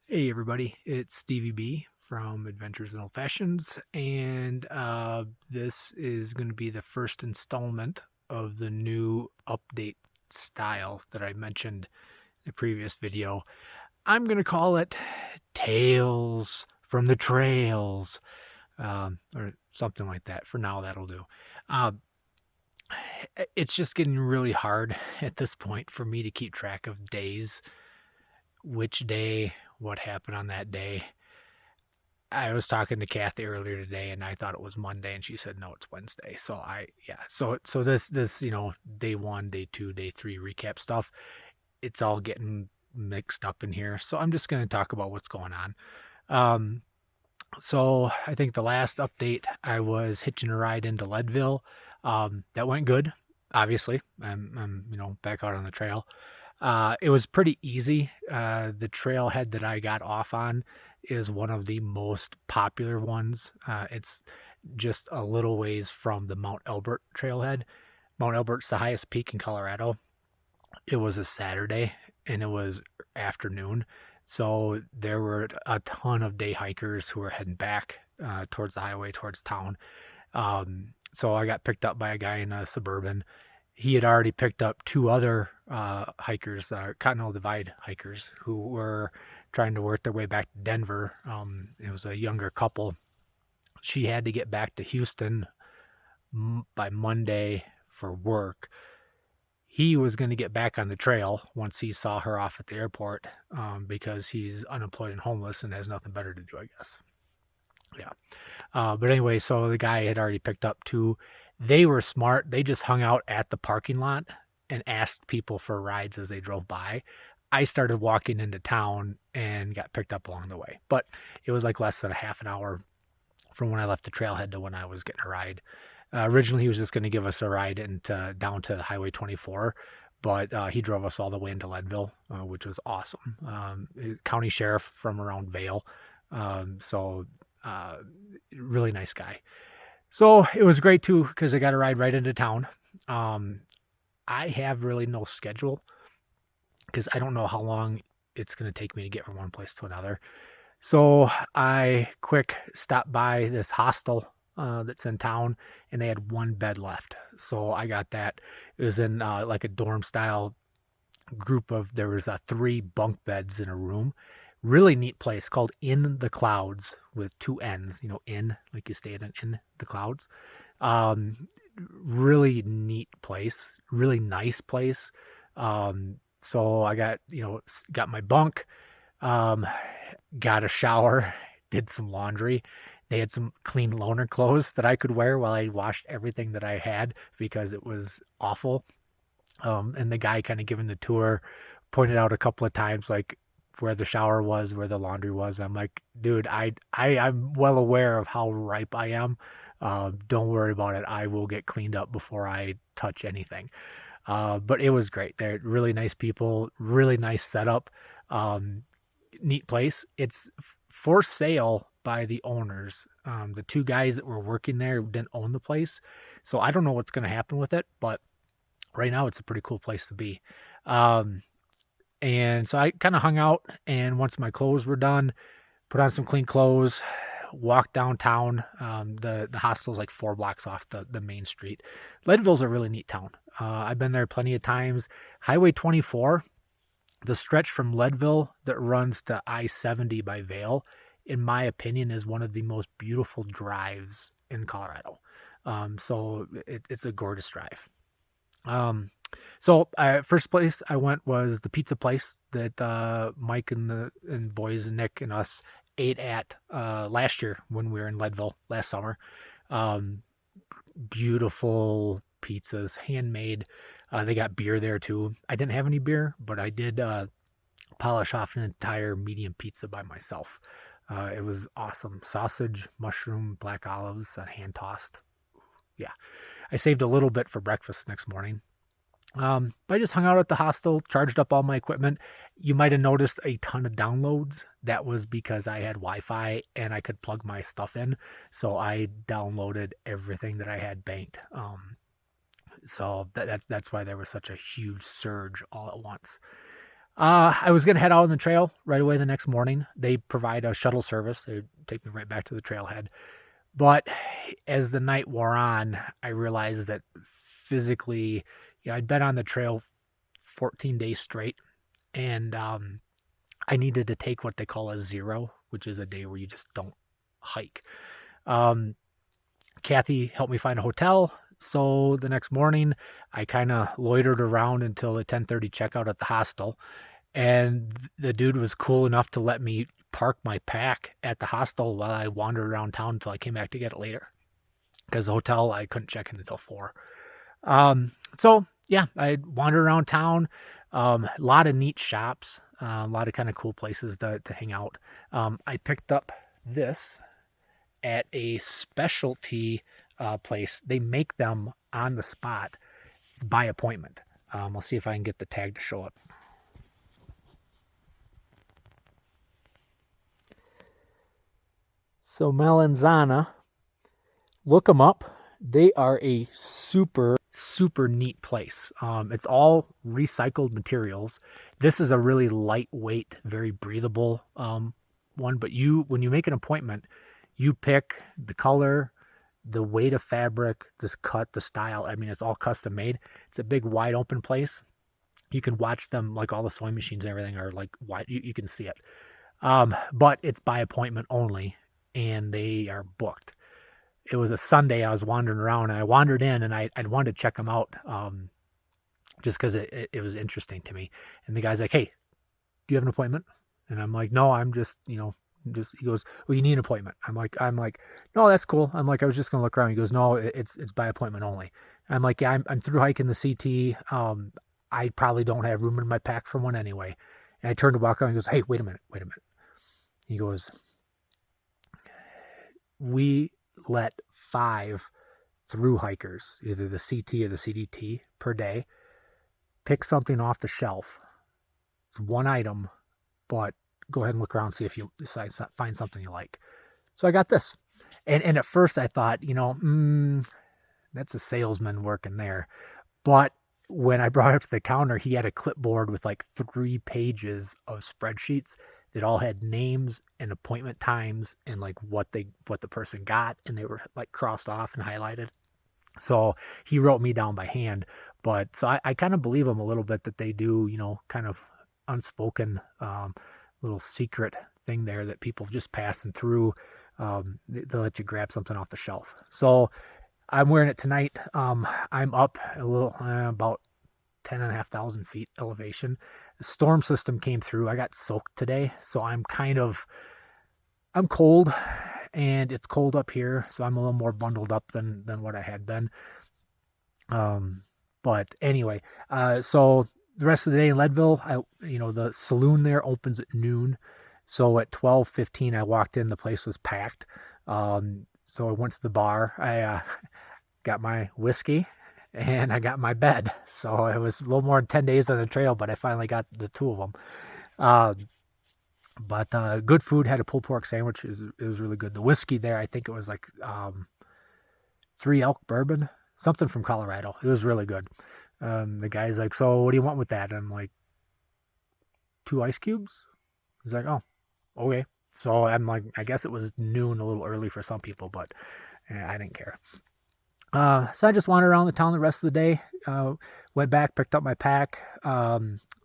Hey everybody, it's Stevie B from Adventures in Old Fashions, and this is going to be the first installment of the new update style that I mentioned in the previous video. I'm going to call it Tales from the Trails, or something like that. For now, that'll do. Uh, it's just getting really hard at this point for me to keep track of days, which day, what happened on that day. I was talking to Kathy earlier today, and I thought it was Monday, and she said no, it's Wednesday. So so this day one, day two, day three recap stuff. It's all getting mixed up in here. So I'm just going to talk about what's going on. Um, so I think the last update, I was hitching a ride into Leadville. That went good. Obviously, I'm back out on the trail. It was pretty easy. The trailhead that I got off on is one of the most popular ones. It's just a little ways from the Mount Elbert trailhead. Mount Elbert's the highest peak in Colorado. It was a Saturday and it was afternoon. So there were a ton of day hikers who were heading back towards the highway, towards town. So I got picked up by a guy in a Suburban. He had already picked up two other hikers, Continental Divide hikers, who were trying to work their way back to Denver. It was a younger couple. She had to get back to Houston by Monday for work. He was going to get back on the trail once he saw her off at the airport, because he's unemployed and homeless and has nothing better to do, I guess. Yeah. But anyway, so the guy had already picked up two. They were smart. They just hung out at the parking lot and asked people for rides as they drove by. I started walking into town and got picked up along the way. But it was like less than a half an hour from when I left the trailhead to when I was getting a ride. Originally, he was just going to give us a ride down to Highway 24, but he drove us all the way into Leadville, which was awesome. County sheriff from around Vale, so uh, really nice guy. So it was great too because I got a ride right into town. Um, I have really no schedule because I don't know how long it's going to take me to get from one place to another. So I quick stopped by this hostel that's in town, and they had one bed left. So I got that. It was in like a dorm style group of. There was three bunk beds in a room. Really neat place called In the Clouds with two N's. You know, in like you stayed in the clouds. Um, really neat place. Really nice place. So I got my bunk. Um, got a shower, did some laundry. They had some clean loaner clothes that I could wear while I washed everything that I had because it was awful. And the guy kind of giving the tour pointed out a couple of times like where the shower was, where the laundry was. I'm like, dude, I'm well aware of how ripe I am. Don't worry about it. I will get cleaned up before I touch anything. But it was great. They're really nice people, really nice setup. Um, Neat place. It's for sale by the owners. The two guys that were working there didn't own the place, so I don't know what's going to happen with it. But right now, it's a pretty cool place to be. Um, and so I kind of hung out, and once my clothes were done, put on some clean clothes, walked downtown. The hostel's like 4 blocks off the main street. Leadville's a really neat town. I've been there plenty of times. Highway 24, the stretch from Leadville that runs to I-70 by Vale, in my opinion, is one of the most beautiful drives in Colorado. It's a gorgeous drive. Um, First place I went was the pizza place that Mike and boys and Nick and us ate at last year when we were in Leadville last summer. Um, Beautiful pizzas, handmade. They got beer there too. I didn't have any beer, but I did polish off an entire medium pizza by myself. It was awesome. Sausage, mushroom, black olives, and hand tossed. Yeah. I saved a little bit for breakfast next morning. I just hung out at the hostel, charged up all my equipment. You might have noticed a ton of downloads. That was because I had Wi-Fi and I could plug my stuff in. So I downloaded everything that I had banked. So that's why there was such a huge surge all at once. I was going to head out on the trail right away the next morning. They provide a shuttle service. They take me right back to the trailhead. But as the night wore on, I realized that physically, I'd been on the trail 14 days straight, and I needed to take what they call a zero, which is a day where you just don't hike. Um, Kathy helped me find a hotel. So the next morning, I kind of loitered around until the 10:30 checkout at the hostel. And the dude was cool enough to let me park my pack at the hostel while I wandered around town until I came back to get it later. Because the hotel, I couldn't check in until 4. So yeah, I wandered around town. A lot of neat shops, a lot of kind of cool places to hang out. I picked up this at a specialty place. They make them on the spot. It's by appointment. I'll see if I can get the tag to show up. So Melanzana, look them up. They are a super neat place. It's all recycled materials. This is a really lightweight, very breathable one. But when you make an appointment, you pick the color, the weight of fabric, this cut, the style. I mean, it's all custom made. It's a big, wide open place. You can watch them, like all the sewing machines and everything are like wide. You can see it. But it's by appointment only, and they are booked. It was a Sunday. I was wandering around, and I wandered in, and I wanted to check them out, just because it was interesting to me. And the guy's like, "Hey, do you have an appointment?" And I'm like, "No, I'm just, he goes, "Well, you need an appointment." I'm like, "No, that's cool." I'm like, "I was just gonna look around." He goes, "No, it's by appointment only." I'm like, "Yeah, I'm through hiking the CT. I probably don't have room in my pack for one anyway." And I turned to walk around. He goes, "Hey, wait a minute." He goes, "We let 5 through hikers, either the CT or the CDT, per day, pick something off the shelf. It's one item, but go ahead and look around, see if you decide to find something you like." So I got this. And at first I thought, that's a salesman working there. But when I brought it up to the counter, he had a clipboard with like 3 pages of spreadsheets that all had names and appointment times and like what the person got, and they were like crossed off and highlighted. So he wrote me down by hand. But so I kind of believe him a little bit that they do, kind of unspoken little secret thing there that people just passing through. They'll let you grab something off the shelf. So I'm wearing it tonight. I'm up a little, about 10,500 feet elevation. The storm system came through. I got soaked today, so I'm cold, and it's cold up here, so I'm a little more bundled up than what I had been. But anyway, so the rest of the day in Leadville, the saloon there opens at noon. So at 12:15, I walked in, the place was packed. So I went to the bar. I got my whiskey, and I got my bed. So it was a little more than 10 days on the trail, but I finally got the 2 of them. But good food. Had a pulled pork sandwich. It was really good. The whiskey there, I think it was like 3 Elk bourbon, something from Colorado. It was really good. The guy's like, "So what do you want with that?" And I'm like, 2 ice cubes. He's like, "Oh, okay." So I'm like, I guess it was noon, a little early for some people, but I didn't care. So I just wandered around the town the rest of the day. Went back, picked up my pack.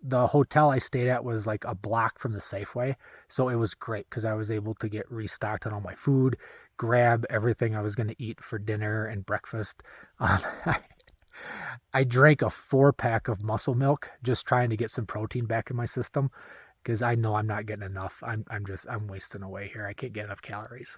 The hotel I stayed at was like a block from the Safeway, so it was great because I was able to get restocked on all my food, grab everything I was going to eat for dinner and breakfast. I drank a 4-pack of Muscle Milk, just trying to get some protein back in my system, because I know I'm not getting enough. I'm wasting away here. I can't get enough calories.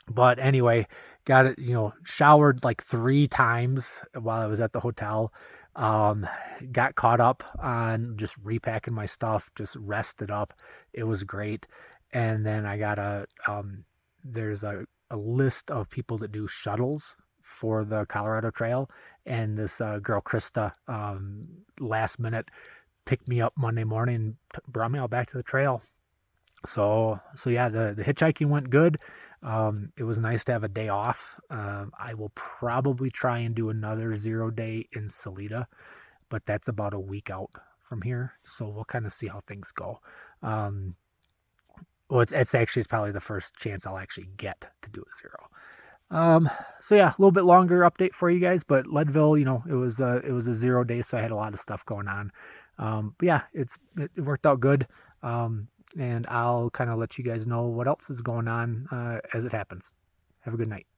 But anyway, got it, showered like 3 times while I was at the hotel. Got caught up on just repacking my stuff, just rested up. It was great. And then I got there's a list of people that do shuttles for the Colorado Trail. And this girl, Krista, last minute picked me up Monday morning and brought me out back to the trail. So yeah, the hitchhiking went good. It was nice to have a day off. I will probably try and do another 0 day in Salida, but that's about a week out from here, so we'll kind of see how things go. Well, it's probably the first chance I'll actually get to do a 0. So yeah, a little bit longer update for you guys, but Leadville, it was a 0 day, so I had a lot of stuff going on. But yeah, it worked out good. And I'll kind of let you guys know what else is going on as it happens. Have a good night.